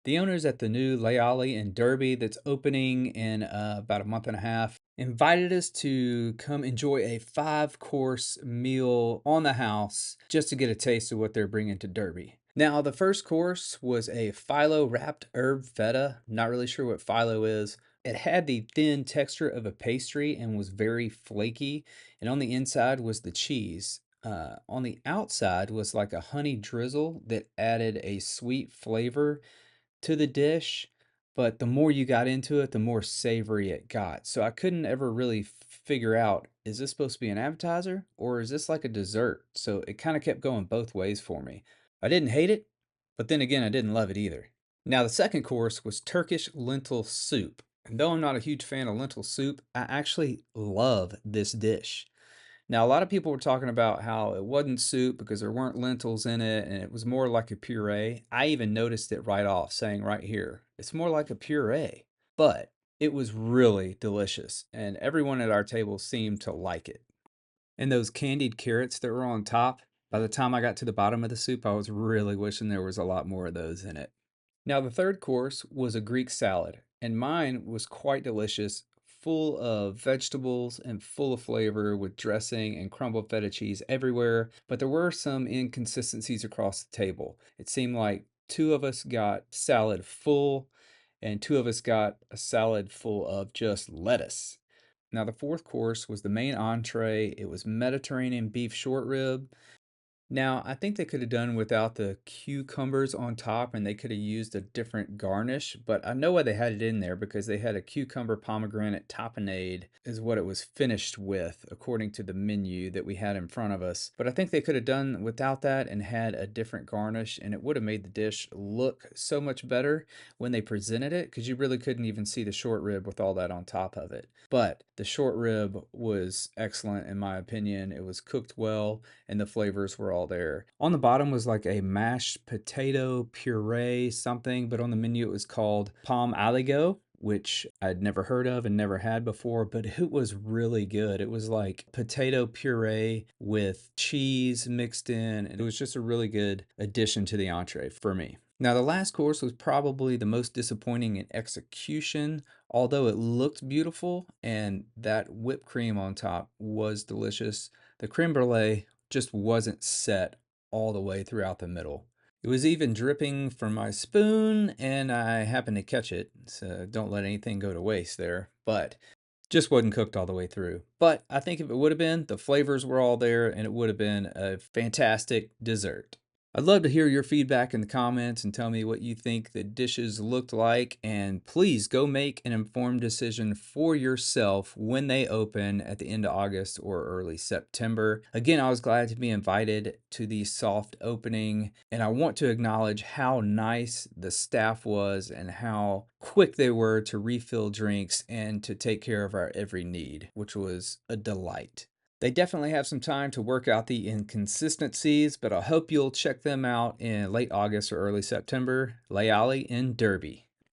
The owners at the new Layali in Derby that's opening in about a month and a half invited us to come enjoy a five-course meal on the house just to get a taste of what they're bringing to Derby. Now, the first course was a phyllo wrapped herb feta. Not really sure what phyllo is. It had the thin texture of a pastry and was very flaky. And on the inside was the cheese. On the outside was like a honey drizzle that added a sweet flavor to the dish, but the more you got into it, the more savory it got. So I couldn't ever really figure out, is this supposed to be an appetizer or is this like a dessert? So it kind of kept going both ways for me. I didn't hate it, but then again, I didn't love it either. Now, the second course was Turkish lentil soup. And though I'm not a huge fan of lentil soup, I actually love this dish. Now, a lot of people were talking about how it wasn't soup because there weren't lentils in it and it was more like a puree. I even noticed it right off, saying right here, it's more like a puree. But it was really delicious, and everyone at our table seemed to like it. And those candied carrots that were on top, by the time I got to the bottom of the soup, I was really wishing there was a lot more of those in it. Now, the third course was a Greek salad, and mine was quite delicious, full of vegetables and full of flavor with dressing and crumbled feta cheese everywhere. But there were some inconsistencies across the table. It seemed like two of us got salad full, and two of us got a salad full of just lettuce. Now, the fourth course was the main entree. It was Mediterranean beef short rib. Now, I think they could have done without the cucumbers on top and they could have used a different garnish, but I know why they had it in there because they had a cucumber pomegranate tapenade is what it was finished with according to the menu that we had in front of us. But I think they could have done without that and had a different garnish and it would have made the dish look so much better when they presented it because you really couldn't even see the short rib with all that on top of it. But the short rib was excellent in my opinion. It was cooked well and the flavors were all there. On the bottom was like a mashed potato puree something, but on the menu it was called palm aligo, which I'd never heard of and never had before, but it was really good. It was like potato puree with cheese mixed in, and it was just a really good addition to the entree for me. Now, the last course was probably the most disappointing in execution, although it looked beautiful and that whipped cream on top was delicious. The creme brulee just wasn't set all the way throughout the middle. It was even dripping from my spoon, and I happened to catch it, so don't let anything go to waste there. But just wasn't cooked all the way through. But I think if it would have been, the flavors were all there, and it would have been a fantastic dessert. I'd love to hear your feedback in the comments and tell me what you think the dishes looked like. And please go make an informed decision for yourself when they open at the end of August or early September. Again, I was glad to be invited to the soft opening, and I want to acknowledge how nice the staff was and how quick they were to refill drinks and to take care of our every need, which was a delight. They definitely have some time to work out the inconsistencies, but I hope you'll check them out in late August or early September. Layali in Derby.